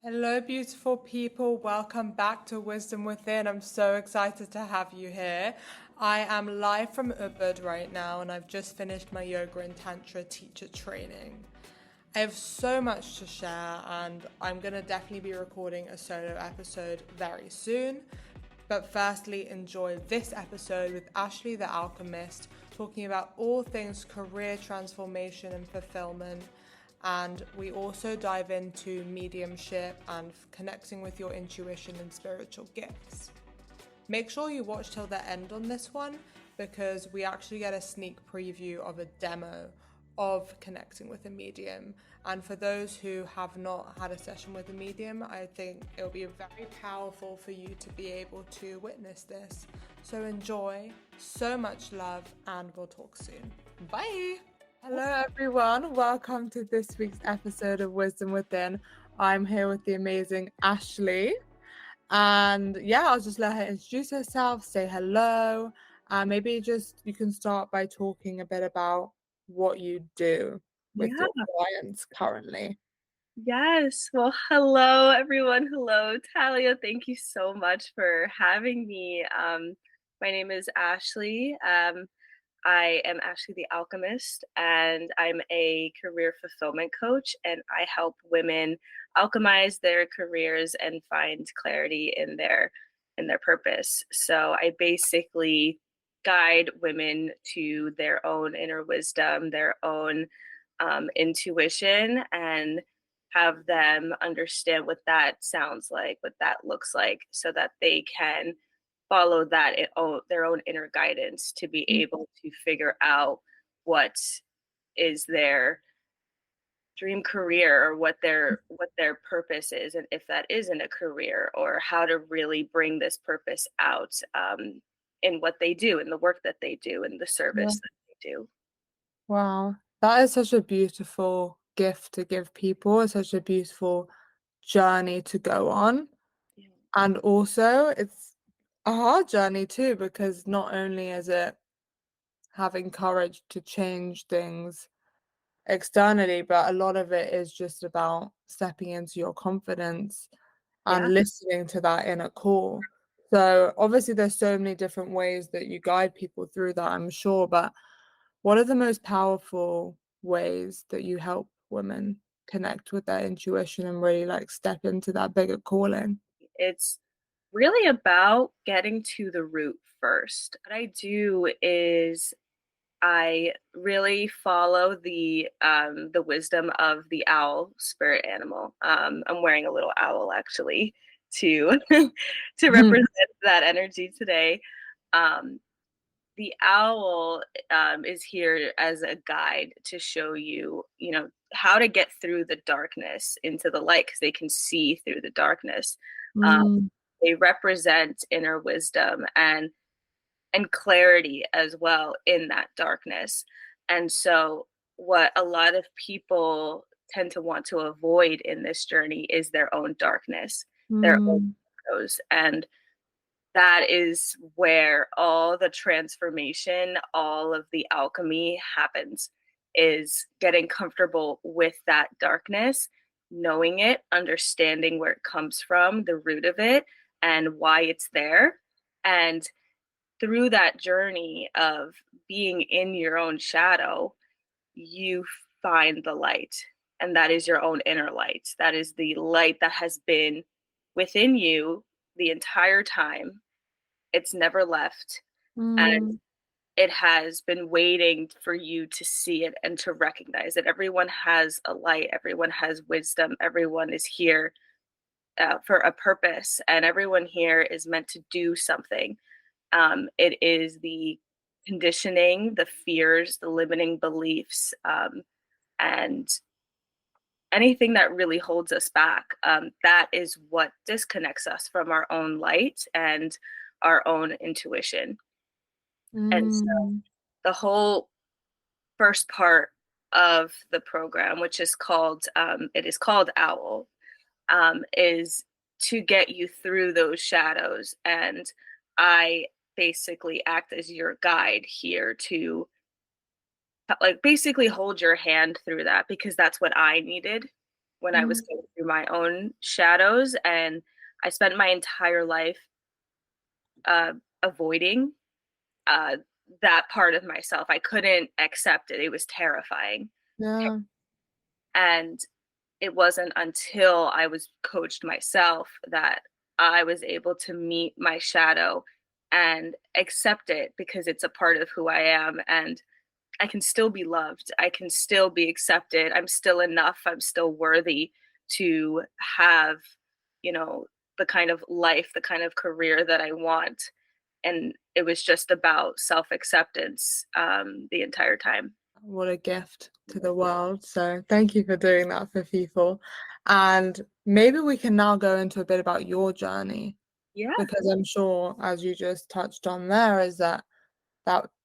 Hello, beautiful people. Welcome back to Wisdom Within. I'm so excited to have you here. I am live from Ubud right now, and I've just finished my yoga and tantra teacher training. I have so much to share, and I'm going to definitely be recording a solo episode very soon. But firstly, enjoy this episode with Ashley the Alchemist, talking about all things career transformation and fulfillment. And we also dive into mediumship and connecting with your intuition and spiritual gifts. Make sure you watch till the end on this one because we actually get a sneak preview of a demo of connecting with a medium. And for those who have not had a session with a medium, I think it'll be very powerful for you to be able to witness this. So enjoy, so much love, and we'll talk soon. Bye! Hello everyone, welcome to this week's episode of Wisdom Within. I'm here with the amazing Ashley. And I'll just let her introduce herself, say hello, and maybe just you can start by talking a bit about what you do with Yeah, your clients currently. yes. Well, hello, everyone. Hello, Talia. Thank you so much for having me. My name is Ashley. I am Ashley the Alchemist, and I'm a career fulfillment coach, and I help women alchemize their careers and find clarity in their purpose. So I basically guide women to their own inner wisdom, their own intuition, and have them understand what that sounds like, what that looks like, so that they can follow their own inner guidance to be able to figure out what is their dream career or what their purpose is, and if that isn't a career, or how to really bring this purpose out in what they do, in the work that they do, in the Yeah. service that they do. Wow, that is such a beautiful gift to give people. It's such a beautiful journey to go on. Yeah. And also, it's a hard journey too, because not only is it having courage to change things externally, but a lot of it is just about stepping into your confidence Yeah. and listening to that inner call. So obviously there's so many different ways that you guide people through that, I'm sure, but what are the most powerful ways that you help women connect with their intuition and really like step into that bigger calling? It's really about getting to the root first. What I do is I really follow the wisdom of the owl spirit animal. I'm wearing a little owl actually to to represent that energy today. Um, the owl is here as a guide to show you, how to get through the darkness into the light, because they can see through the darkness. Um, Mm, they represent inner wisdom and clarity as well in that darkness. And so, what a lot of people tend to want to avoid in this journey is their own darkness, their own mm, shadows. And that is where all the transformation, all of the alchemy happens, is getting comfortable with that darkness, knowing it, understanding where it comes from, the root of it, and why it's there. And through that journey of being in your own shadow, you find the light. And that is your own inner light. That is the light that has been within you the entire time. It's never left. And mm, it has been waiting for you to see it and to recognize it. Everyone has a light, everyone has wisdom, everyone is here for a purpose, and everyone here is meant to do something. It is the conditioning, the fears, the limiting beliefs, and anything that really holds us back. That is what disconnects us from our own light and our own intuition. And so mm, the whole first part of the program, which is called Owl, is to get you through those shadows. And I basically act as your guide here to like basically hold your hand through that, because that's what I needed. when I was Mm. going through my own shadows, and I spent my entire life uh, avoiding uh, that part of myself. I couldn't accept it. It was terrifying. Yeah. And it wasn't until I was coached myself that I was able to meet my shadow and accept it because it's a part of who I am. And I can still be loved. I can still be accepted. I'm still enough. I'm still worthy to have, you know, the kind of life, the kind of career that I want. And it was just about self acceptance the entire time. What a gift to the world. So thank you for doing that for people. And maybe we can now go into a bit about your journey, Yeah, because I'm sure, as you just touched on there, is that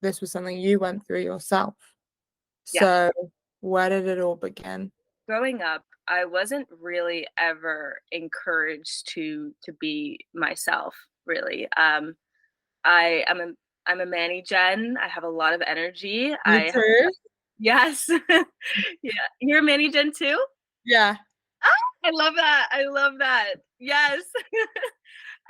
this was something you went through yourself. yeah. So where did it all begin? Growing up, I wasn't really ever encouraged to be myself, really. I am a I'm a Manny Gen. I have a lot of energy. Me too. Yes. Yeah. You're a Manny Gen too? Yeah. Ah, I love that. I love that. Yes.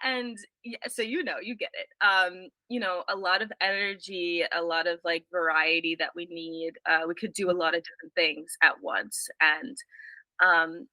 And yeah, so you get it. A lot of energy, a lot of like variety that we need. We could do a lot of different things at once. And um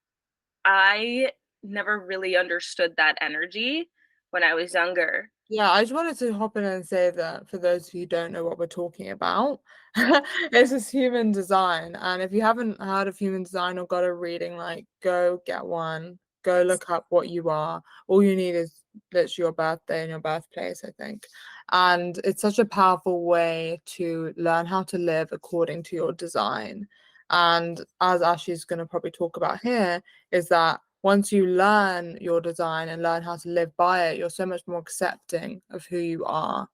I never really understood that energy when I was younger. Yeah, I just wanted to hop in and say that for those of you who don't know what we're talking about, it's just human design. And if you haven't heard of human design or got a reading, like go get one, go look up what you are. All you need is literally your birthday and your birthplace, I think. And it's such a powerful way to learn how to live according to your design. And as Ashley's going to probably talk about here, is that once you learn your design and learn how to live by it, you're so much more accepting of who you are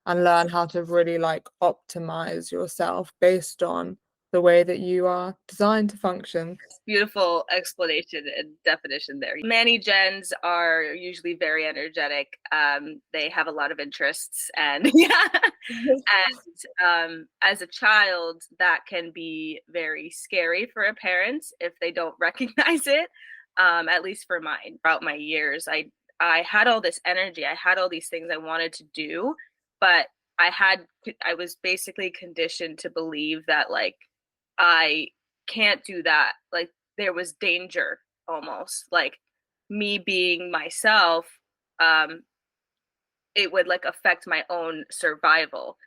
and learn how to really like optimize yourself based on the way that you are designed to function. Beautiful explanation and definition there. Manny gens are usually very energetic. They have a lot of interests, and yeah, and as a child, that can be very scary for a parent if they don't recognize it. At least for mine, throughout my years, I had all this energy. I had all these things I wanted to do, but I was basically conditioned to believe that like I can't do that. Like there was danger almost. Like me being myself, um, it would like affect my own survival,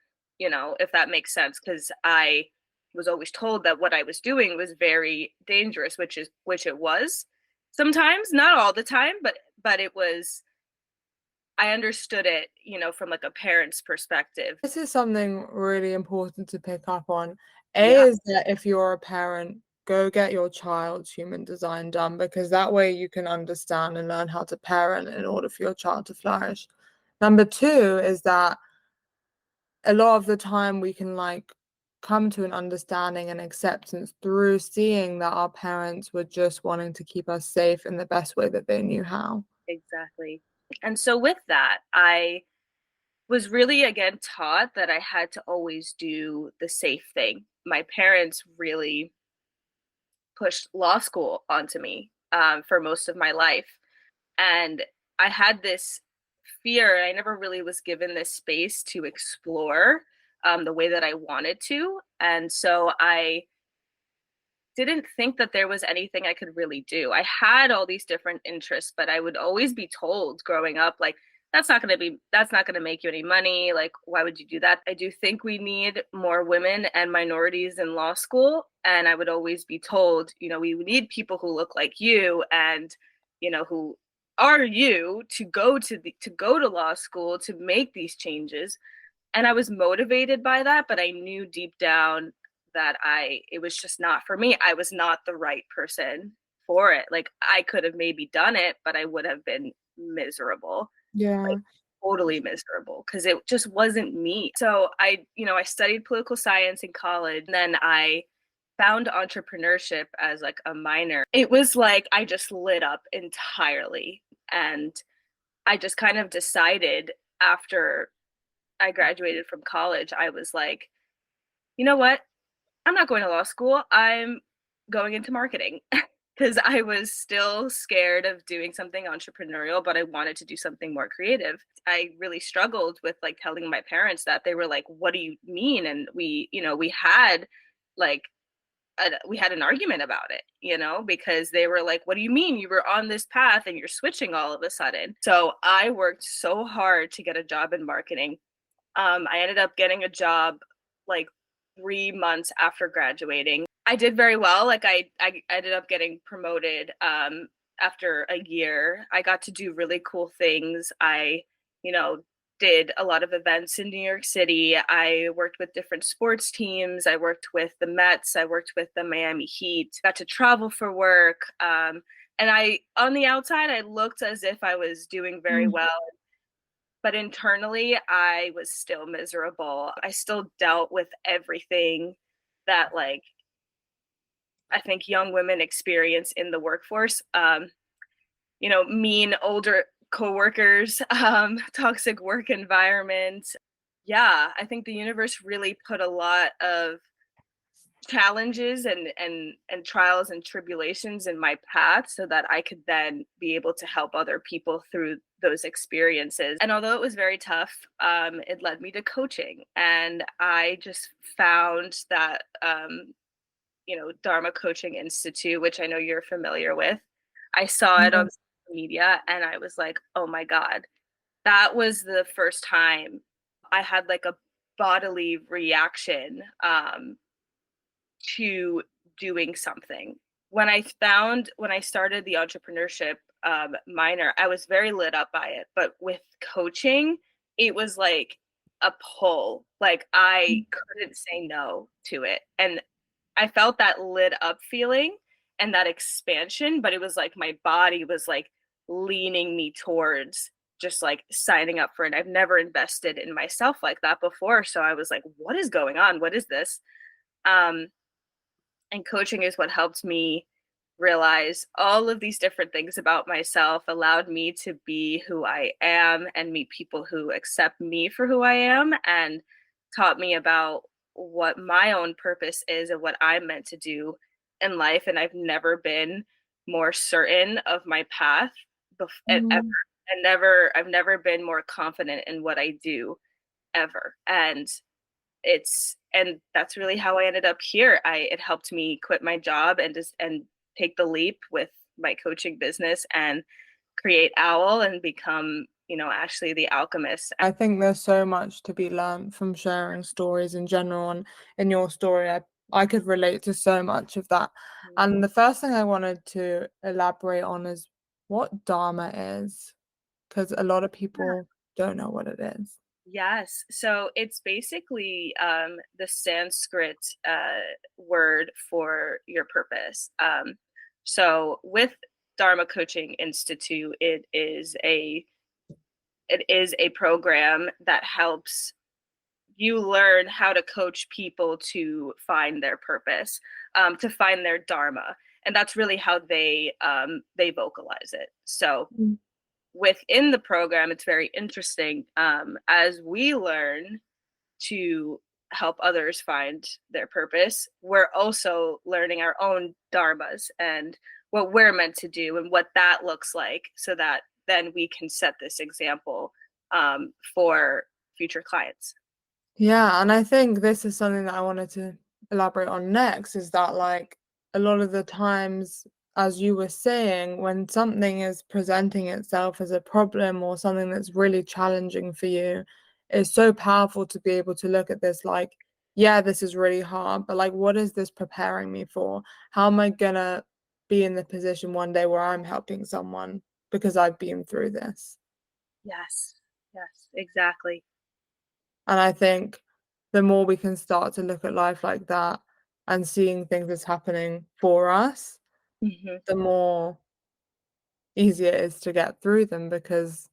if that makes sense. Because I was always told that what I was doing was very dangerous, which it was sometimes, not all the time, but it was. I understood it, from like a parent's perspective. This is something really important to pick up on. A Yeah, is that if you're a parent, go get your child's human design done because that way you can understand and learn how to parent in order for your child to flourish. Number two is that a lot of the time we can like come to an understanding and acceptance through seeing that our parents were just wanting to keep us safe in the best way that they knew how. exactly. And so with that, I was really again taught that I had to always do the safe thing. My parents really pushed law school onto me for most of my life. And I had this fear. I never really was given this space to explore the way that I wanted to. And so I didn't think that there was anything I could really do. I had all these different interests, but I would always be told growing up, like, that's not going to make you any money. Like, why would you do that? I do think we need more women and minorities in law school. And I would always be told, we need people who look like you and, who are you to go to law school to make these changes. And I was motivated by that, but I knew deep down that it was just not for me. I was not the right person for it. Like I could have maybe done it, but I would have been miserable, like Yeah. totally miserable because it just wasn't me. So I studied political science in college, and then I found entrepreneurship as like a minor. It was like I just lit up entirely, and I just kind of decided after I graduated from college, I was like, you know what? I'm not going to law school. I'm going into marketing because I was still scared of doing something entrepreneurial, but I wanted to do something more creative. I really struggled with like telling my parents that. They were like, "What do you mean?" And we had like we had an argument about it, because they were like, "What do you mean? You were on this path and you're switching all of a sudden?" So I worked so hard to get a job in marketing. I ended up getting a job like 3 months after graduating. I did very well. Like I ended up getting promoted after a year. I got to do really cool things. I, you know, did a lot of events in New York City. I worked with different sports teams. I worked with the Mets. I worked with the Miami Heat. Got to travel for work. And on the outside, I looked as if I was doing very Mm. well, but internally I was still miserable. I still dealt with everything that like I think young women experience in the workforce. Mean older coworkers, toxic work environment. Yeah, I think the universe really put a lot of challenges and trials and tribulations in my path so that I could then be able to help other people through those experiences. And although it was very tough, it led me to coaching, and I just found that Dharma Coaching Institute, which I know you're familiar with. I saw it on Yes. social media and I was like, oh my God, that was the first time I had like a bodily reaction to doing something. When I started the entrepreneurship minor, I was very lit up by it. But with coaching, it was like a pull. Like I couldn't say no to it. And I felt that lit up feeling and that expansion, but it was like my body was like leaning me towards just like signing up for it. I've never invested in myself like that before. So I was like, what is going on? What is this? Um, and coaching is what helped me realize all of these different things about myself, allowed me to be who I am and meet people who accept me for who I am, and taught me about what my own purpose is and what I'm meant to do in life. And I've never been more certain of my path ever. Mm. I've never been more confident in what I do ever. And that's really how I ended up here. It helped me quit my job and take the leap with my coaching business and create Owl and become, Ashley the alchemist. I think there's so much to be learned from sharing stories in general, and in your story, I could relate to so much of that. And the first thing I wanted to elaborate on is what Dharma is, because a lot of people don't know what it is. Yes. So it's basically the Sanskrit word for your purpose. So with Dharma Coaching Institute, it is a program that helps you learn how to coach people to find their purpose, to find their dharma, and that's really how they vocalize it. So Mm. within the program, it's very interesting, as we learn to help others find their purpose. We're also learning our own dharmas and what we're meant to do and what that looks like, so that then we can set this example for future clients. Yeah, and I think this is something that I wanted to elaborate on next, is that like a lot of the times, as you were saying, when something is presenting itself as a problem or something that's really challenging for you, it's so powerful to be able to look at this like, yeah, this is really hard, but like, what is this preparing me for? How am I gonna be in the position one day where I'm helping someone because I've been through this? Yes, yes, exactly. And I think the more we can start to look at life like that and seeing things as happening for us, Hmm. the more easier it is to get through them because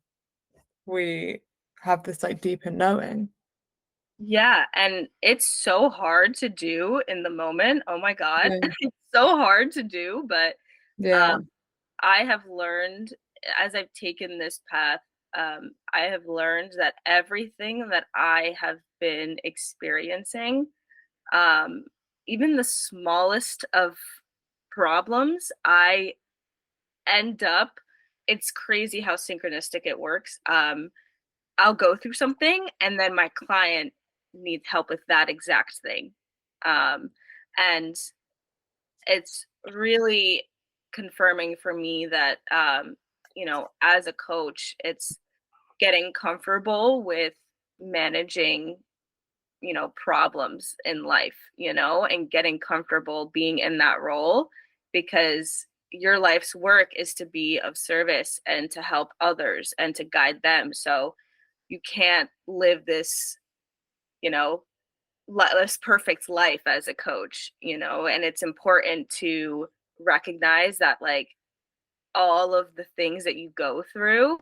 we have this like deeper knowing. Yeah, and it's so hard to do in the moment. Oh my God. Yeah. It's so hard to do, but Yeah. um, I have learned as I've taken this path, I have learned that everything that I have been experiencing, um, even the smallest of problems, I end up, it's crazy how synchronistic it works. I'll go through something and then my client needs help with that exact thing. Um, and it's really confirming for me that, as a coach, it's getting comfortable with managing, problems in life, and getting comfortable being in that role because your life's work is to be of service and to help others and to guide them. So you can't live this, you know, this perfect life as a coach, and it's important to recognize that like all of the things that you go through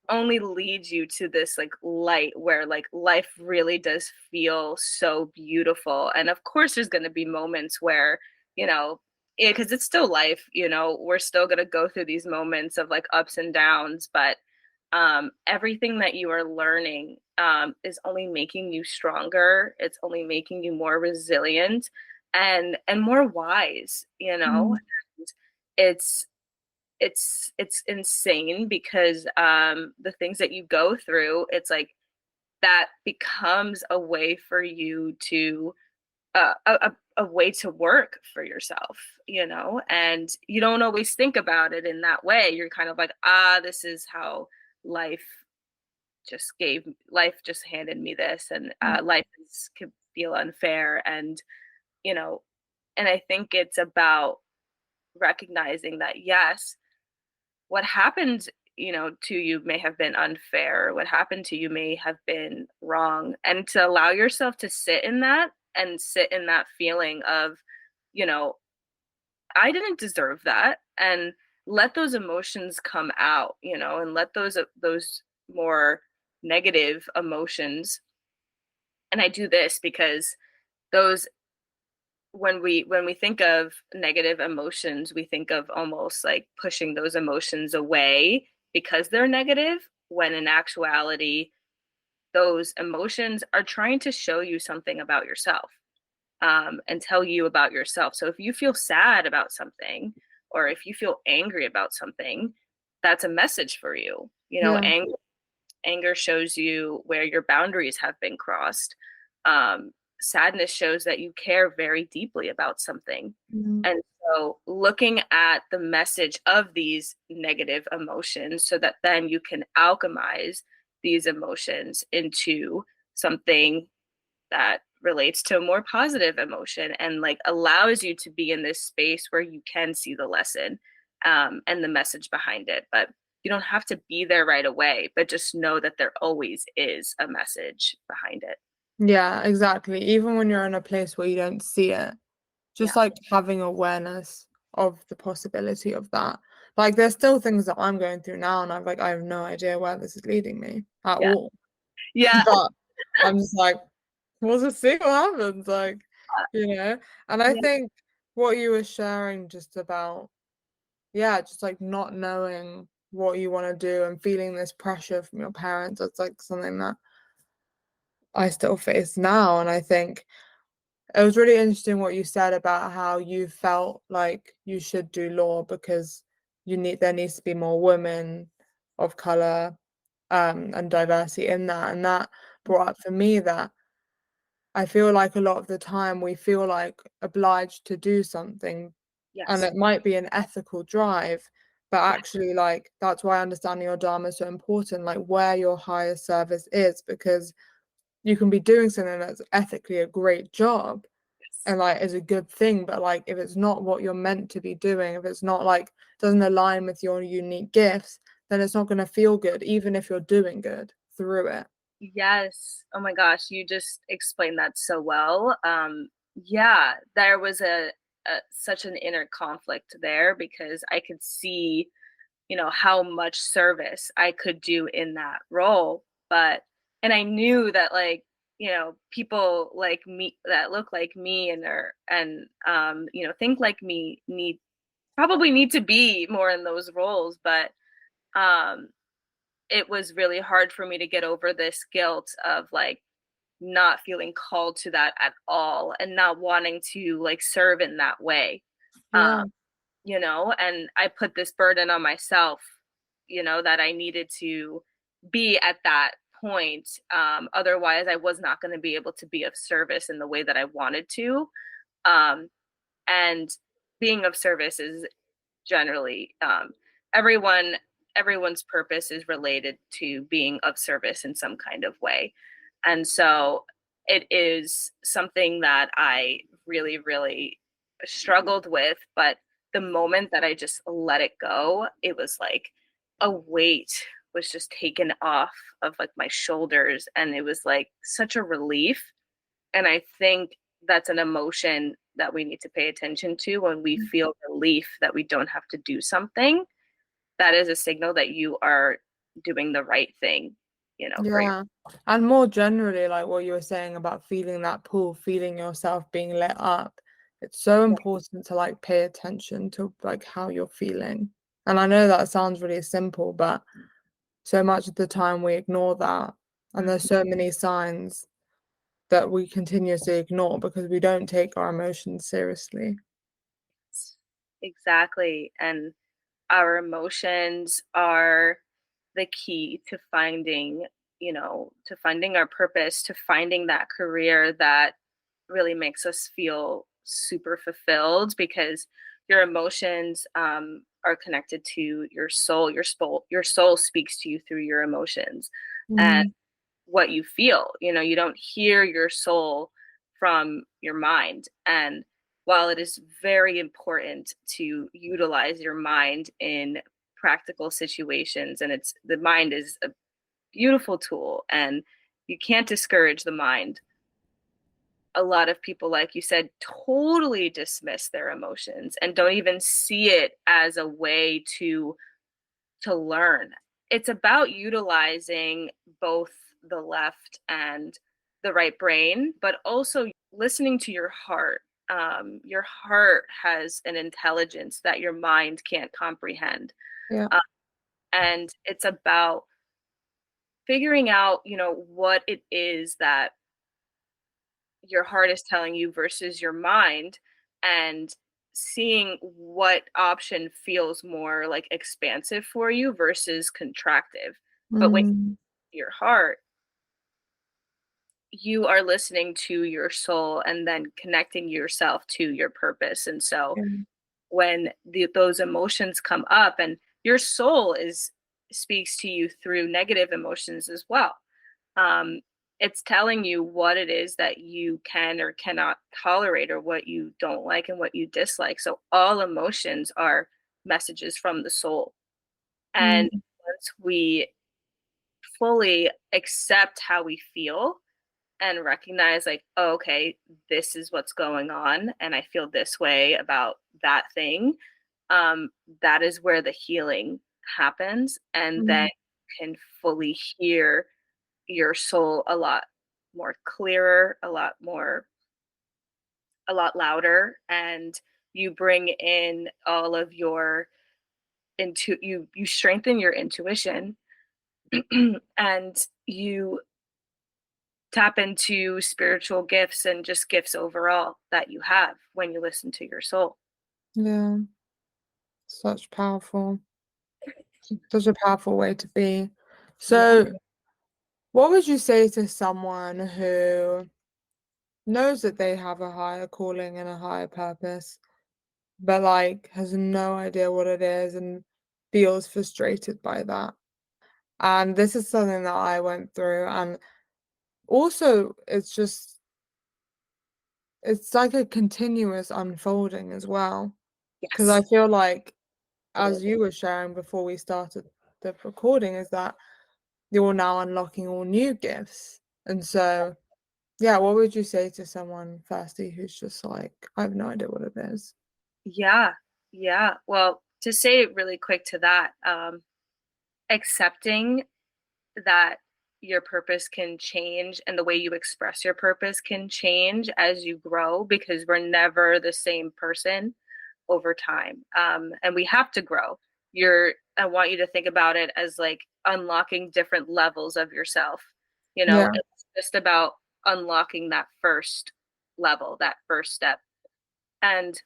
only leads you to this like light where like life really does feel so beautiful. And of course there's going to be moments where, you know, because it's still life, we're still going to go through these moments of like ups and downs, but everything that you are learning is only making you stronger. It's only making you more resilient and more wise. Mm. And it's insane because the things that you go through, it's like that becomes a way for you to a way to work for yourself, and you don't always think about it in that way. You're kind of like, this is how life life just handed me this, and life could feel unfair, and you know and I think it's about recognizing that yes, what happened, to you may have been unfair. What happened to you may have been wrong. And to allow yourself to sit in that and sit in that feeling of, you know, I didn't deserve that. And let those emotions come out, and let those more negative emotions. And I do this because those when we think of negative emotions, we think of almost like pushing those emotions away because they're negative, when in actuality, those emotions are trying to show you something about yourself, and tell you about yourself. So if you feel sad about something, or if you feel angry about something, that's a message for you. Yeah. Anger shows you where your boundaries have been crossed. Sadness shows that you care very deeply about something. Mm. And so, looking at the message of these negative emotions so that then you can alchemize these emotions into something that relates to a more positive emotion and like allows you to be in this space where you can see the lesson, and the message behind it. But you don't have to be there right away, but just know that there always is a message behind it. Yeah, exactly. Even when you're in a place where you don't see it, just Yeah. like having awareness of the possibility of that. Like there's still things that I'm going through now and I have no idea where this is leading me at Yeah. all. Yeah. But I'm just like, we'll just see what happens, like, And I Yeah. think what you were sharing just about, yeah, just like not knowing what you want to do and feeling this pressure from your parents, it's like something that I still face now. And I think it was really interesting what you said about how you felt like you should do law because there needs to be more women of color, and diversity in that. And that brought up for me that I feel like a lot of the time we feel like obliged to do something, and Yes. it might be an ethical drive, but Yeah. actually, like, that's why understanding your dharma is so important, like where your higher service is, because you can be doing something that's ethically a great job Yes. and like is a good thing, but like if it's not what you're meant to be doing, if it's not like doesn't align with your unique gifts, then it's not going to feel good, even if you're doing good through it. Yes. Oh my gosh, you just explained that so well. Yeah, there was such an inner conflict there because I could see, how much service I could do in that role. And I knew that like, people like me that look like me and think like me probably need to be more in those roles. But um, it was really hard for me to get over this guilt of like not feeling called to that at all and not wanting to like serve in that way. Um, Yeah. and I put this burden on myself, that I needed to be at that point. Otherwise, I was not going to be able to be of service in the way that I wanted to. Um, and being of service is generally everyone everyone's purpose is related to being of service in some kind of way. And so it is something that I really, really struggled with. But the moment that I just let it go, it was like a weight was just taken off of like my shoulders. And it was like such a relief. And I think that's an emotion that we need to pay attention to when we feel relief that we don't have to do something. That is a signal that you are doing the right thing, for your. Yeah. And more generally, like what you were saying about feeling that pull, feeling yourself being lit up, it's so Yeah. important to like pay attention to like how you're feeling. And I know that sounds really simple, but so much of the time we ignore that. And there's Mhm. so many signs that we continuously ignore because we don't take our emotions seriously. Exactly. And our emotions are the key to finding our purpose, to finding that career that really makes us feel super fulfilled, because your emotions are connected to your soul. Your soul speaks to you through your emotions and Mm, what you feel. You don't hear your soul from your mind. And while it is very important to utilize your mind in practical situations, and the mind is a beautiful tool and you can't discourage the mind, a lot of people, like you said, totally dismiss their emotions and don't even see it as a way to learn. It's about utilizing both the left and the right brain, but also listening to your heart. Your heart has an intelligence that your mind can't comprehend. yeah. Uh, and it's about figuring out, what it is that your heart is telling you versus your mind, and seeing what option feels more like expansive for you versus contractive. But when Mm, your heart, you are listening to your soul and then connecting yourself to your purpose. And so yeah. when those emotions come up, and your soul is speaks to you through negative emotions as well, um, it's telling you what it is that you can or cannot tolerate, or what you don't like and what you dislike. So all emotions are messages from the soul. And Mm, once we fully accept how we feel and recognize, like, oh, okay, this is what's going on and I feel this way about that thing, um, that is where the healing happens. And then mm, can fully hear your soul a lot more clearer, a lot louder, and you bring in all of your you strengthen your intuition and you tap into spiritual gifts and just gifts overall that you have when you listen to your soul. yeah. Such a powerful way to be. Yeah. So, what would you say to someone who knows that they have a higher calling and a higher purpose, but like has no idea what it is and feels frustrated by that? And this is something that I went through. And also, it's like a continuous unfolding as well. Because I Yes. feel like, It as is. you were sharing before we started the recording, is that you're now unlocking all new gifts. And so, yeah, what would you say to someone, firstly, who's just like, I have no idea what it is? Yeah. Yeah. Well, to say it really quick to that, accepting that your purpose can change and the way you express your purpose can change as you grow, because we're never the same person over time. And we have to grow. I want you to think about it as like unlocking different levels of yourself. Yeah. It's just about unlocking that first level, that first step. And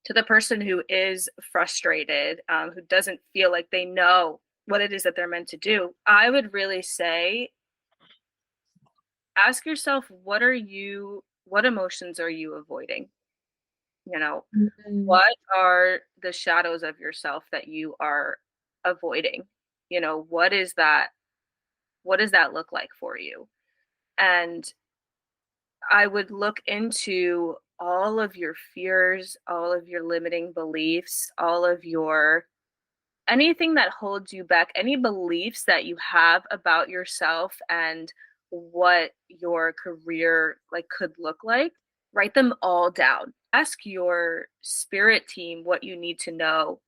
To the person who is frustrated, who doesn't feel like they know what it is that they're meant to do, I would really say ask yourself, what emotions are you avoiding? You know, Mm. what are the shadows of yourself that you are avoiding? What is that? What does that look like for you? And I would look into all of your fears, all of your limiting beliefs, all of your anything that holds you back, any beliefs that you have about yourself and what your career like could look like, write them all down. Ask your spirit team what you need to know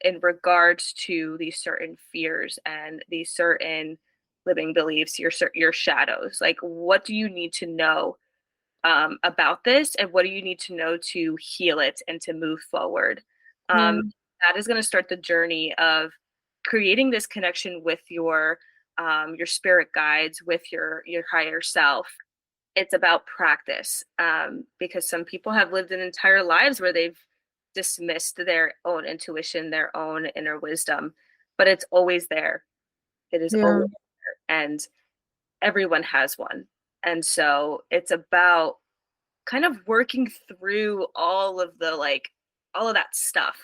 in regards to these certain fears and these certain limiting beliefs, your shadows. Like, what do you need to know about this, and what do you need to know to heal it and to move forward? Yeah. Um, that is going to start the journey of creating this connection with your spirit guides, with your higher self. It's about practice, because some people have lived an entire lives where they've dismissed their own intuition, their own inner wisdom, but it's always there. It is Yeah. always there, and everyone has one. And so it's about kind of working through all of that stuff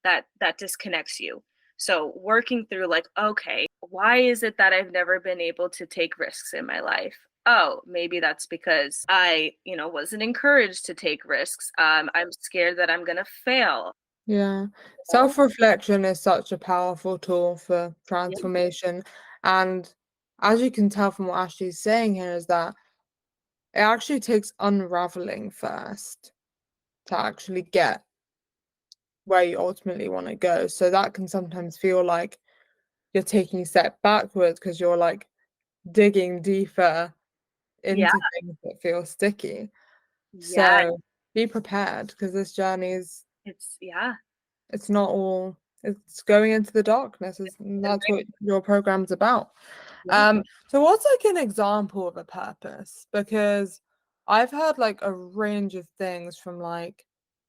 that disconnects you. So working through, like, okay, why is it that I've never been able to take risks in my life? Oh, maybe that's because I, wasn't encouraged to take risks. I'm scared that I'm gonna fail. Yeah. Oh, Self-reflection is such a powerful tool for yeah, transformation. And as you can tell from what Ashley's saying here, is that it actually takes unraveling first to actually get where you ultimately want to go. So that can sometimes feel like you're taking a step backwards because you're like digging deeper yeah, into things that feel sticky. yeah. So be prepared because this journey is Yeah, it's not all it's going into the darkness and that's what your program's about. yeah, So what's like an example of a purpose? Because I've heard like a range of things from like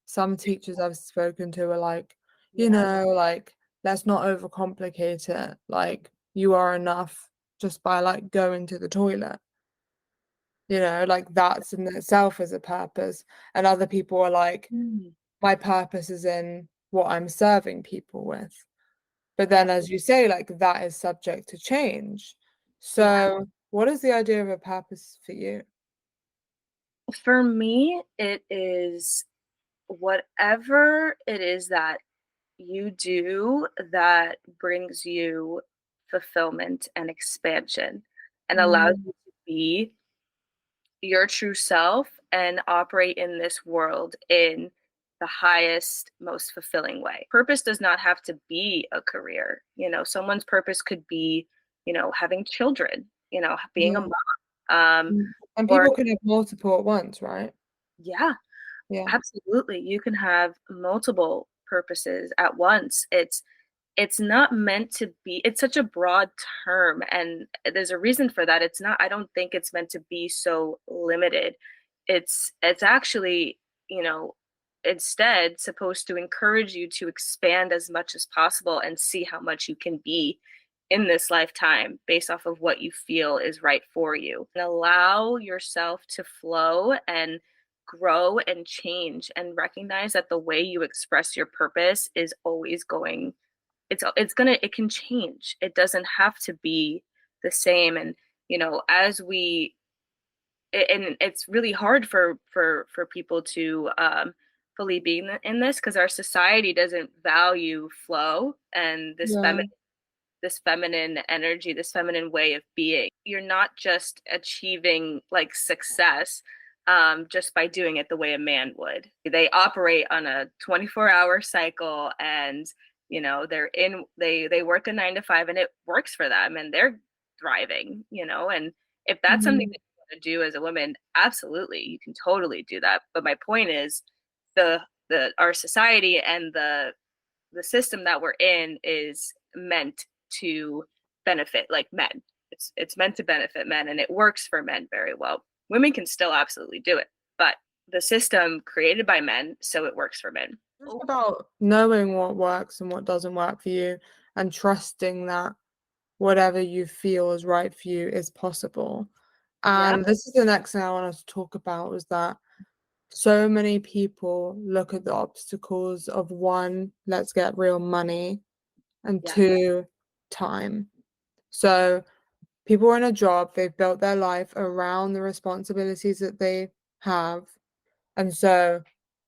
some teachers I've spoken to are like, yeah. like let's not overcomplicate it. Like you are enough just by like going to the toilet. Like that's in itself as a purpose. And other people are like, Mm, my purpose is in what I'm serving people with. But yeah, then, as you say, like that is subject to change. yeah. So, what is the idea of a purpose for you? For me, it is whatever it is that you do that brings you fulfillment and expansion and allows Mm, you to be your true self and operate in this world in the highest, most fulfilling way. Purpose does not have to be a career. Someone's purpose could be, having children, being a yeah. mom, um, And or people can have multiple at once, right? yeah, Yeah. absolutely. You can have multiple purposes at once. It's not meant to be, it's such a broad term, and there's a reason for that. I don't think it's meant to be so limited. It's actually, you know instead supposed to encourage you to expand as much as possible and see how much you can be in this lifetime based off of what you feel is right for you, and allow yourself to flow and grow and change, and recognize that the way you express your purpose is always going it can change. It doesn't have to be the same. And as we and it's really hard for people to fully be in this, because our society doesn't value flow and Yeah. this feminine energy, this feminine way of being. You're not just achieving like success just by doing it the way a man would. They operate on a 24-hour cycle, and they work a 9 to 5, and it works for them, and they're thriving. And if that's something Mhm. that you want to do as a woman, absolutely, you can totally do that. But my point is, the our society and the system that we're in is meant to benefit like men. It's meant to benefit men, and it works for men very well. Women can still absolutely do it, but the system created by men, so it works for men. It's about knowing what works and what doesn't work for you and trusting that whatever you feel is right for you is possible. Yeah, And this is the next thing I want to talk about is that so many people look at the obstacles of one, let's get real money, and yeah, two, time. So people are in a job, they've built their life around the responsibilities that they have. And so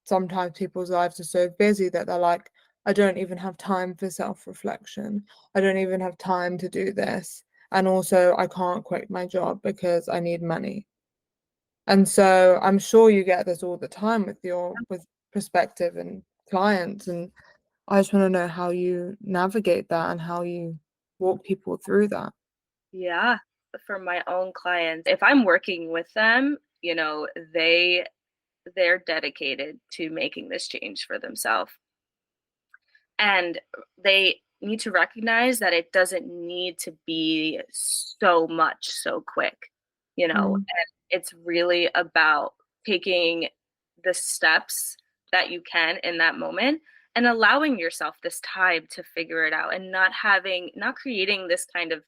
sometimes people's lives are so busy that they're like, I don't even have time for self-reflection. I don't even have time to do this. And also, I can't quit my job because I need money. And so I'm sure you get this all the time with your with perspective and clients. And I just want to know how you navigate that and how you walk people through that. yeah. For my own clients, if I'm working with them, they're dedicated to making this change for themselves. And they need to recognize that it doesn't need to be so much so quick. Mm, And it's really about taking the steps that you can in that moment and allowing yourself this time to figure it out and not creating this kind of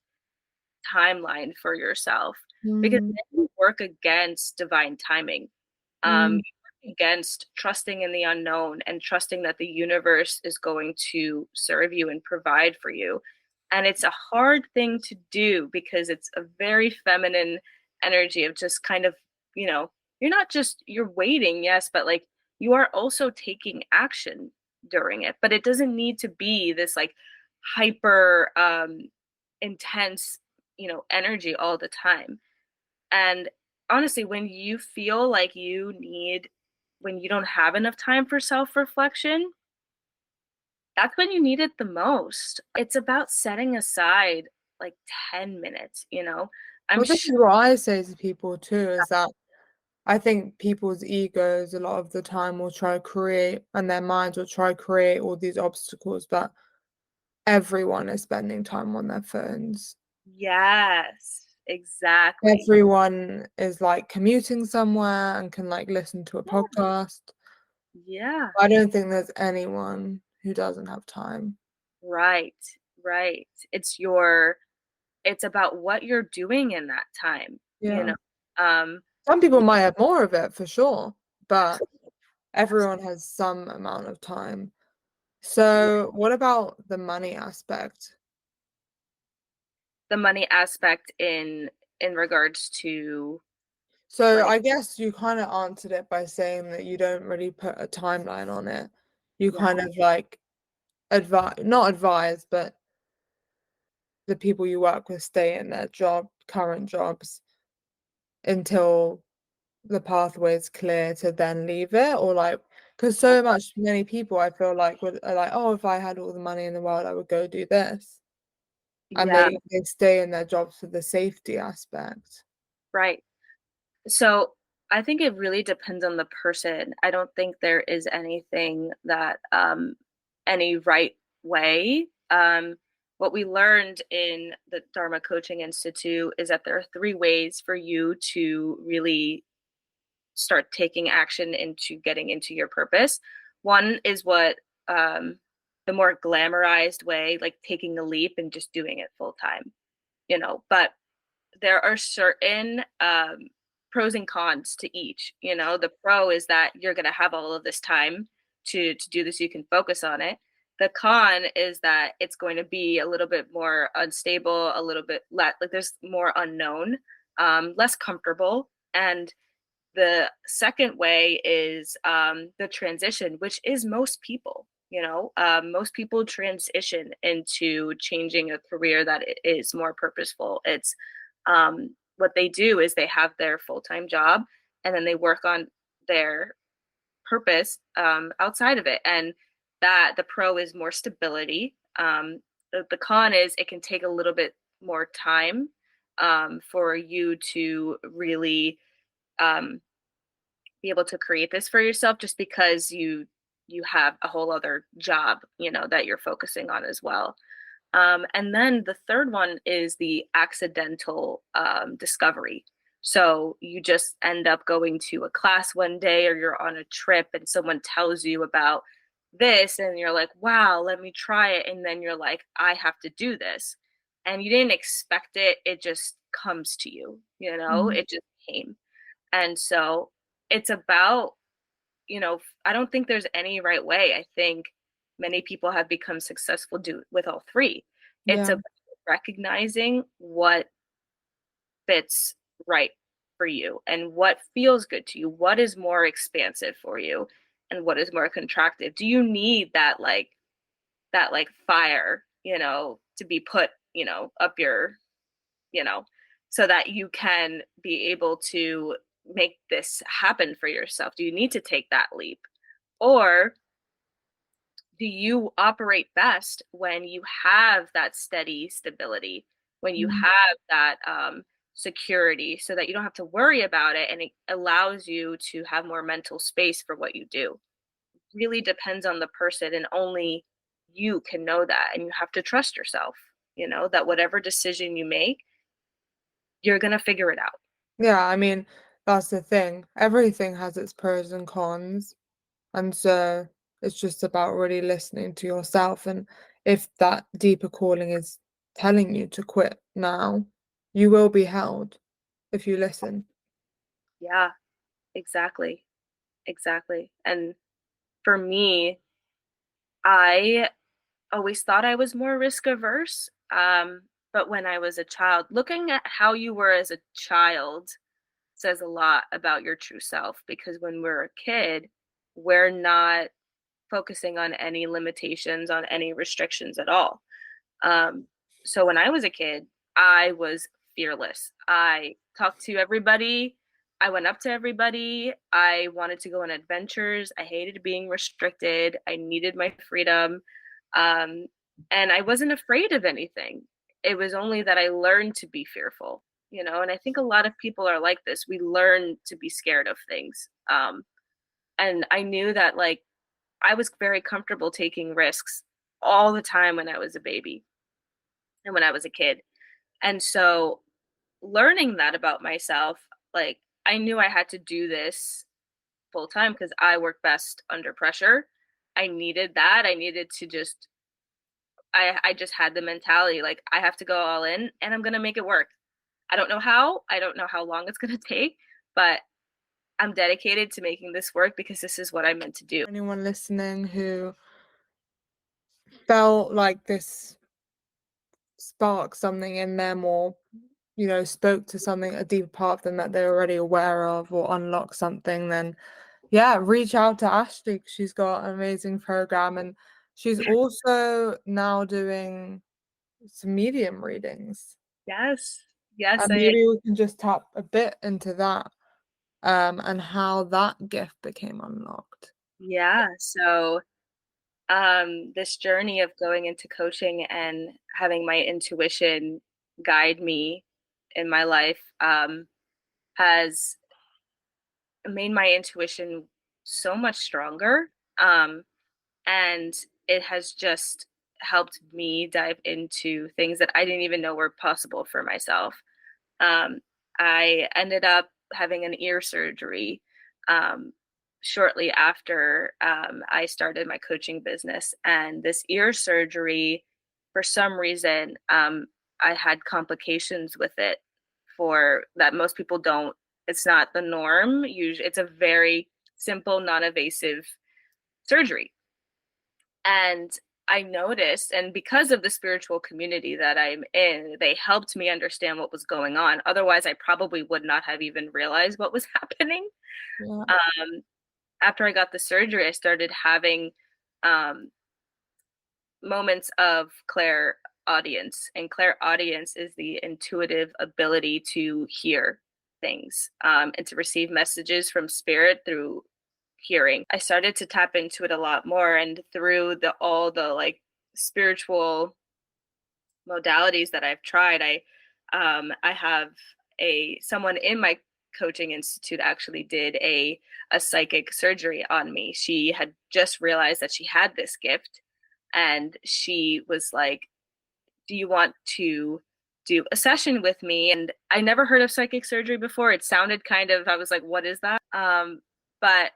timeline for yourself because mm, then you work against divine timing. mm, You work against trusting in the unknown and trusting that the universe is going to serve you and provide for you. And it's a hard thing to do because it's a very feminine energy of just kind of, you're not just you're waiting, yes, but like you are also taking action during it. But it doesn't need to be this like hyper intense, energy all the time. And honestly, when you don't have enough time for self reflection, that's when you need it the most. It's about setting aside like 10 minutes. I'm Well, this sure, is what I say to people too, is that I think people's egos a lot of the time will try to create, and their minds will try to create all these obstacles, but everyone is spending time on their phones. yes, exactly. Everyone is like commuting somewhere and can like listen to a Yeah, podcast. yeah, I don't think there's anyone who doesn't have time. right, right. It's about what you're doing in that time, you Yeah. know. Um, Some people might have more of it for sure, but absolutely, everyone absolutely. has some amount of time. Yeah. So, what about the money aspect? The money aspect in regards to So, like I guess you kind of answered it by saying that you don't really put a timeline on it. You yeah, kind of like advise, not advise, but the people you work with stay in their current jobs until the pathway is clear to then leave it, or like, because many people I feel like would are like, oh, if I had all the money in the world, I would go do this, and yeah, they stay in their jobs for the safety aspect. right. So I think it really depends on the person. I don't think there is anything that any right way. What we learned in the Dharma Coaching Institute is that there are three ways for you to really start taking action into getting into your purpose. One is what the more glamorized way, like taking a leap and just doing it full time. But there are certain pros and cons to each. The pro is that you're going to have all of this time to do this. You can focus on it. The con is that it's going to be a little bit more unstable, a little bit like there's more unknown, less comfortable. And the second way is the transition, which is most people. Most people transition into changing a career that is more purposeful. It's what they do is they have their full time job and then they work on their purpose outside of it. And that the pro is more stability. The con is it can take a little bit more time for you to really um, be able to create this for yourself just because you have a whole other job that you're focusing on as well. And then the third one is the accidental discovery. So you just end up going to a class one day or you're on a trip and someone tells you about this and you're like, wow, let me try it. And then you're like, I have to do this. And you didn't expect it. It just comes to you, Mhm. it just came. And so it's about, I don't think there's any right way. I think many people have become successful with all three. It's Yeah. about recognizing what fits right for you and what feels good to you, what is more expansive for you and what is more contractive. Do you need that fire, to be put, up your, you know, so that you can be able to make this happen for yourself? Do you need to take that leap? Or do you operate best when you have that steady stability, when you Mhm. have that security so that you don't have to worry about it and it allows you to have more mental space for what you do? Really depends on the person and only you can know that. And you have to trust yourself, that whatever decision you make, you're going to figure it out. Yeah, I mean, that's the thing. Everything has its pros and cons. And so it's just about really listening to yourself. And if that deeper calling is telling you to quit now, you will be held if you listen. Yeah, exactly. Exactly. And for me, I always thought I was more risk averse. But when I was a child, looking at how you were as a child says a lot about your true self because when we're a kid, we're not focusing on any limitations, on any restrictions at all. Um, so when I was a kid, I was fearless. I talked to everybody. I went up to everybody. I wanted to go on adventures. I hated being restricted. I needed my freedom. Um, and I wasn't afraid of anything. It was only that I learned to be fearful, and I think a lot of people are like this. We learn to be scared of things. And I knew that, like, I was very comfortable taking risks all the time when I was a baby and when I was a kid. And so learning that about myself, like I knew I had to do this full time because I work best under pressure. I needed that. I needed to just I just had the mentality like I have to go all in and I'm gonna make it work. I don't know how. I don't know how long it's gonna take, but I'm dedicated to making this work because this is what I'm meant to do. Anyone listening who felt like this sparked something in them or, spoke to something, a deeper part of them that they're already aware of or unlocked something, then yeah, reach out to Ashley 'cause she's got an amazing program and she's also now doing some medium readings. Yes. Yes, And I maybe we can just tap a bit into that, and how that gift became unlocked. yeah. So this journey of going into coaching and having my intuition guide me in my life has made my intuition so much stronger. And it has just helped me dive into things that I didn't even know were possible for myself. Um, I ended up having an ear surgery um, shortly after I started my coaching business. And this ear surgery, for some reason, I had complications with it for that most people don't. It's not the norm. Usually, it's a very simple, non-invasive surgery. And I noticed, and because of the spiritual community that I'm in, they helped me understand what was going on. Otherwise, I probably would not have even realized what was happening. Yeah. Um, After I got the surgery, I started having um, moments of clairaudience, and clairaudience is the intuitive ability to hear things and to receive messages from spirit through hearing. I started to tap into it a lot more, and through the all the like spiritual modalities that I've tried, I have a someone in my coaching institute actually did a psychic surgery on me. She had just realized that she had this gift, and she was like, "Do you want to do a session with me. And I never heard of psychic surgery before. It sounded kind of, I was like, what is that? But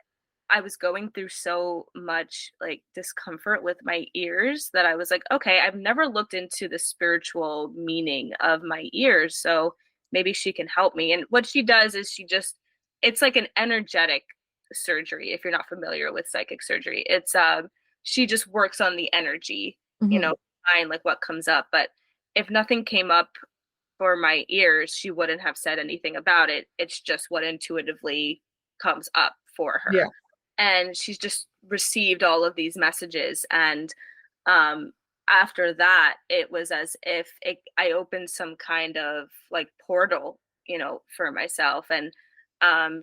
I was going through so much like discomfort with my ears that I was like, okay, I've never looked into the spiritual meaning of my ears. So maybe she can help me. And what she does is it's like an energetic surgery. If you're not familiar with psychic surgery, she just works on the energy, you Hmm. know, find like what comes up. But if nothing came up for my ears, she wouldn't have said anything about it. It's just what intuitively comes up for Yeah. her. And she's just received all of these messages. And um, after that, it was as if I opened some kind of like portal, for myself. And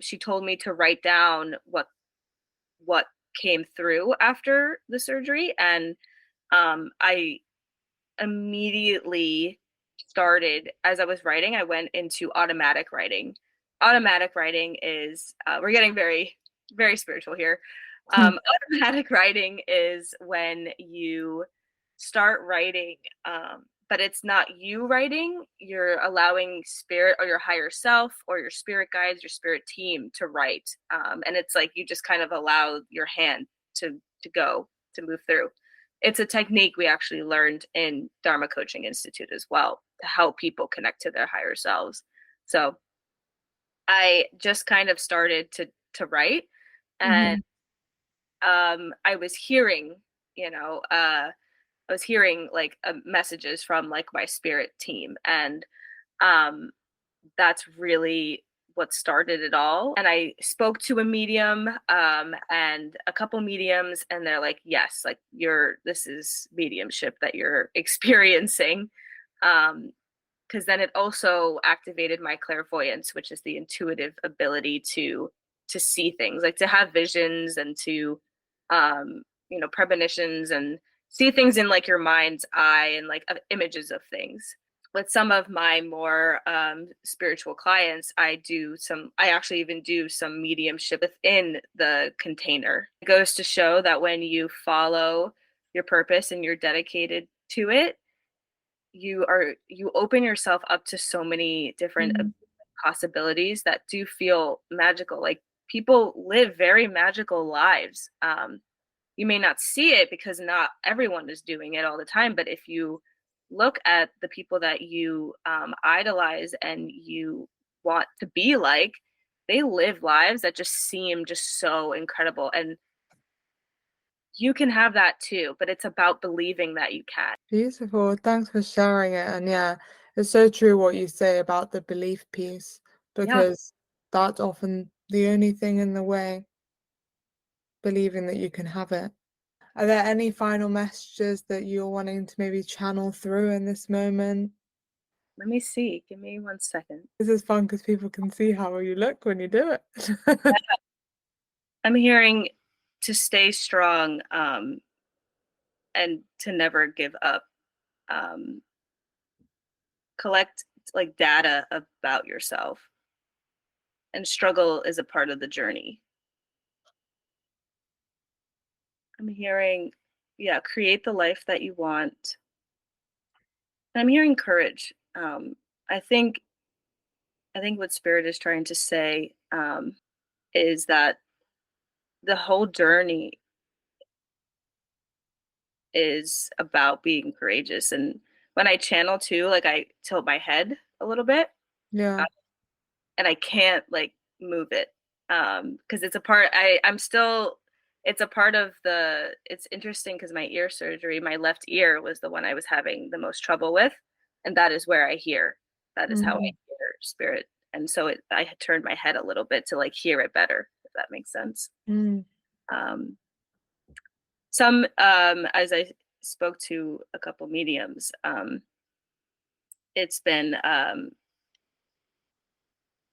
she told me to write down what came through after the surgery. And I immediately started, as I was writing, I went into automatic writing. Automatic writing is, we're getting very, very spiritual here. Automatic writing is when you start writing, but it's not you writing, you're allowing spirit or your higher self or your spirit guides, your spirit team to write. And it's like you just kind of allow your hand to go, to move through. It's a technique we actually learned in Dharma Coaching Institute as well to help people connect to their higher selves. So I just kind of started to write, and Hmm. I was hearing, I was hearing like messages from like my spirit team, and um, that's really what started it all. And I spoke to a medium, and a couple mediums, and they're like, yes, like this is mediumship that you're experiencing. Because then it also activated my clairvoyance, which is the intuitive ability to see things, like to have visions and to, premonitions and see things in like your mind's eye and like images of things. With some of my more spiritual clients, I actually even do some mediumship within the container. It goes to show that when you follow your purpose and you're dedicated to it, you open yourself up to so many different Hmm. possibilities that do feel magical. Like people live very magical lives. You may not see it because not everyone is doing it all the time, but if you look at the people that you idolize and you want to be like, they live lives that just seem just so incredible. And you can have that too, but it's about believing that you can. Beautiful. Thanks for sharing it. And yeah, it's so true what you say about the belief piece, Yeah. because that's often the only thing in the way, believing that you can have it. Are there any final messages that you're wanting to maybe channel through in this moment? Let me see. Give me 1 second. This is fun because people can see how you look when you do it. I'm hearing to stay strong, and to never give up. Um, collect like data about yourself, and struggle is a part of the journey. I'm hearing, yeah, create the life that you want. And I'm hearing courage. I think I think what spirit is trying to say, is that the whole journey is about being courageous. And when I channel too, like I tilt my head a little bit, uh, Yeah. and I can't like move it, because it's a part I'm still it's a part of the it's interesting because my ear surgery, my left ear was the one I was having the most trouble with, and that is where I hear. That is how I Mhm. hear spirit. And so I had turned my head a little bit to like hear it better, if that makes sense. Mm. Um, some as I spoke to a couple mediums, it's been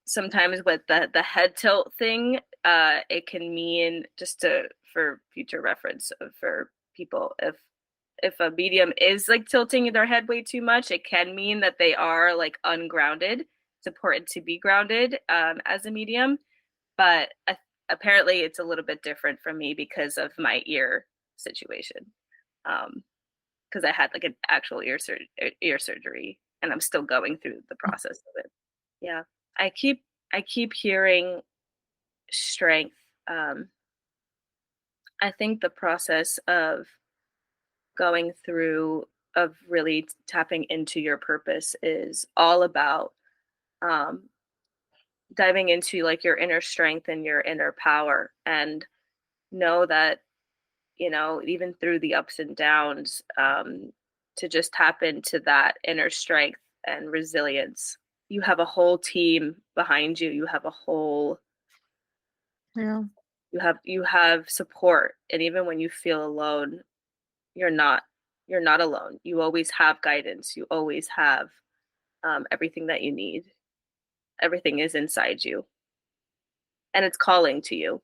sometimes with the head tilt thing, it can mean, just to for future reference for people, if a medium is like tilting their head way too much, it can mean that they are like ungrounded. It's important to be grounded as a medium, but apparently it's a little bit different from me because of my ear situation. Because I had like an actual ear surgery, and I'm still going through the process of it. Yeah. I keep I keep hearing strength. Um, I think the process of going through of really tapping into your purpose is all about um, diving into like your inner strength and your inner power, and know that, even through the ups and downs, to just tap into that inner strength and resilience. You have a whole team behind you. You have a whole Yeah. you have support, and even when you feel alone, you're not you're not alone. You always have guidance. You always have everything that you need. Everything is inside you, and it's calling to you.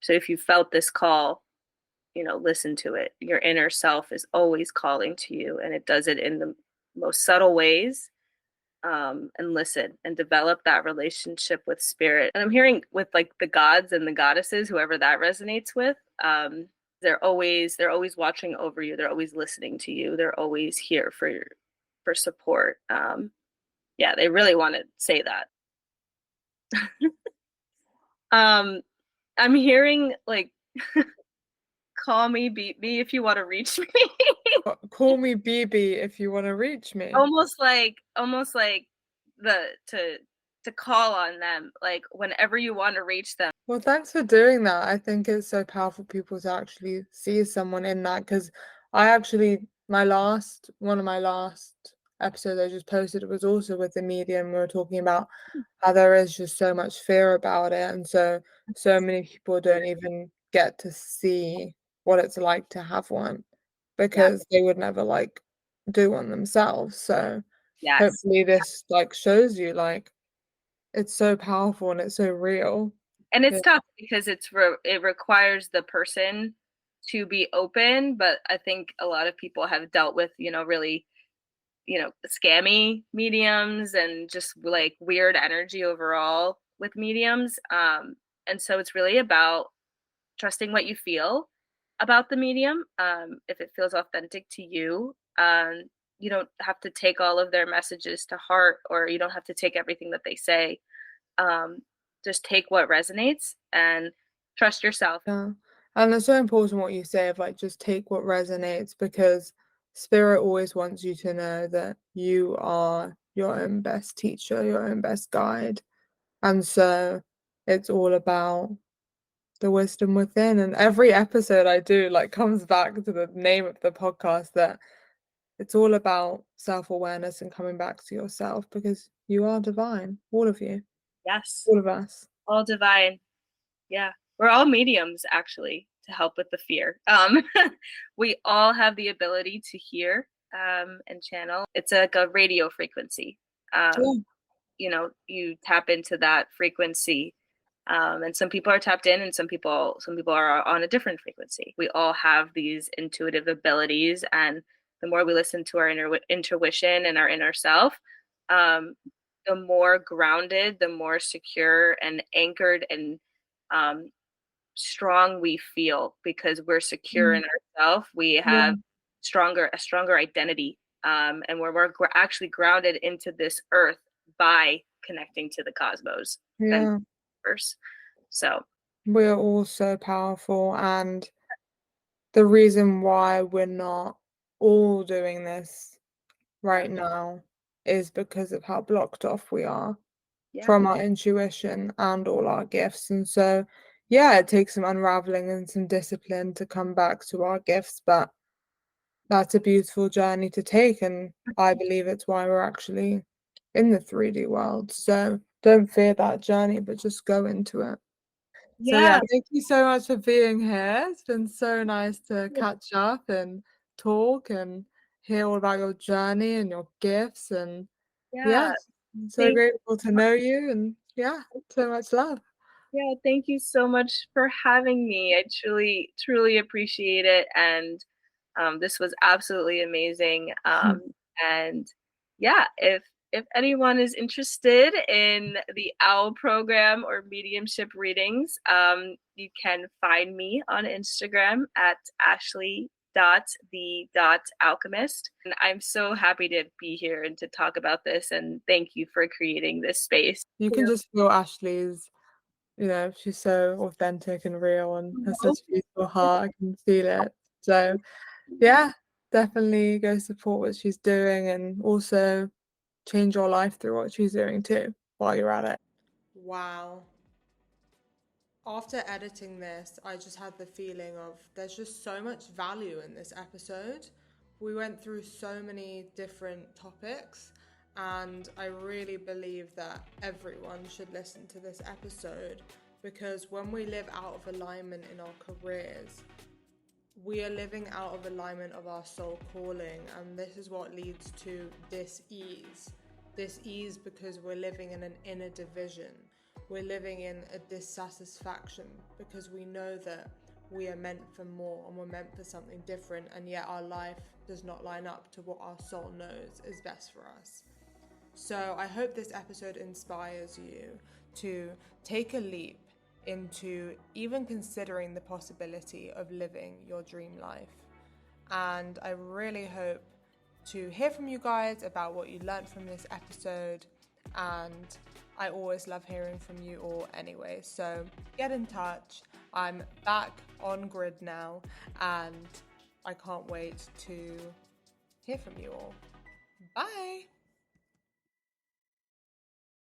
So if you felt this call, listen to it. Your inner self is always calling to you, and it does it in the most subtle ways. And listen and develop that relationship with spirit. And I'm hearing with like the gods and the goddesses, whoever that resonates with, they're always watching over you. They're always listening to you. They're always here for support. Yeah, they really want to say that. Um, I'm hearing like call me, beat me if you want to reach me. Call me BB if you want to reach me. almost like the to call on them like whenever you want to reach them. Well, thanks for doing that. I think it's so powerful people to actually see someone in that because I actually one of my last episodes I just posted it was also with the medium. We were talking about how there is just so much fear about it, and so many people don't even get to see what it's like to have one Yeah. because they would never like do one themselves. So Yes. hopefully this like shows you like it's so powerful and it's so real. And Yeah. it's tough because it requires the person to be open, but I think a lot of people have dealt with, really, scammy mediums and just like weird energy overall with mediums. And so it's really about trusting what you feel about the medium. If it feels authentic to you, you don't have to take all of their messages to heart, or you don't have to take everything that they say. Um, just take what resonates and trust yourself. Yeah. And it's so important what you say of like just take what resonates because spirit always wants you to know that you are your own best teacher, your own best guide. And so it's all about the wisdom within. And every episode I do like comes back to the name of the podcast that it's all about self-awareness and coming back to yourself because you are divine, all of you, Yes, all of us. all divine. Yeah, we're all mediums actually to help with the fear. We all have the ability to hear and channel. It's like a radio frequency. Yeah. You tap into that frequency, and some people are tapped in, and some people are on a different frequency. We all have these intuitive abilities, and the more we listen to our intuition and our inner self, um, the more grounded, the more secure and anchored and um, strong we feel because we're secure Mm. in ourselves. We Yeah. have a stronger identity, and we're actually grounded into this earth by connecting to the cosmos and Yeah. the universe. So We're all so powerful, and the reason why we're not all doing this yeah, right now is because of how blocked off we are yeah, from our intuition and all our gifts. And so, yeah, it takes some unraveling and some discipline to come back to our gifts, but that's a beautiful journey to take. And I believe it's why we're actually in the 3D world. So don't fear that journey, but just go into it. So yeah, yeah. thank you so much for being here. It's been so nice to catch up and talk and hear all about your journey and your gifts and yeah, Yeah. I'm so Thank grateful to know you and yeah, so much love. Yeah, thank you so much for having me. I truly, truly appreciate it. And this was absolutely amazing. And yeah, if anyone is interested in the OWL program or mediumship readings, you can find me on Instagram at Ashley @the.alchemist. And I'm so happy to be here and to talk about this. And thank you for creating this space. You can just feel Ashley's, she's so authentic and real and has such a beautiful heart. I can feel it. So yeah, definitely go support what she's doing and also change your life through what she's doing too while you're at it. Wow. After editing this, I just had the feeling of there's just so much value in this episode. We went through so many different topics, and I really believe that everyone should listen to this episode because when we live out of alignment in our careers, we are living out of alignment of our soul calling, and this is what leads to dis-ease. Dis-ease because we're living in an inner division. We're living in a dissatisfaction because we know that we are meant for more and we're meant for something different, and yet our life does not line up to what our soul knows is best for us. So I hope this episode inspires you to take a leap into even considering the possibility of living your dream life. And I really hope to hear from you guys about what you learned from this episode. And I always love hearing from you all anyway. So get in touch. I'm back on grid now, and I can't wait to hear from you all. Bye.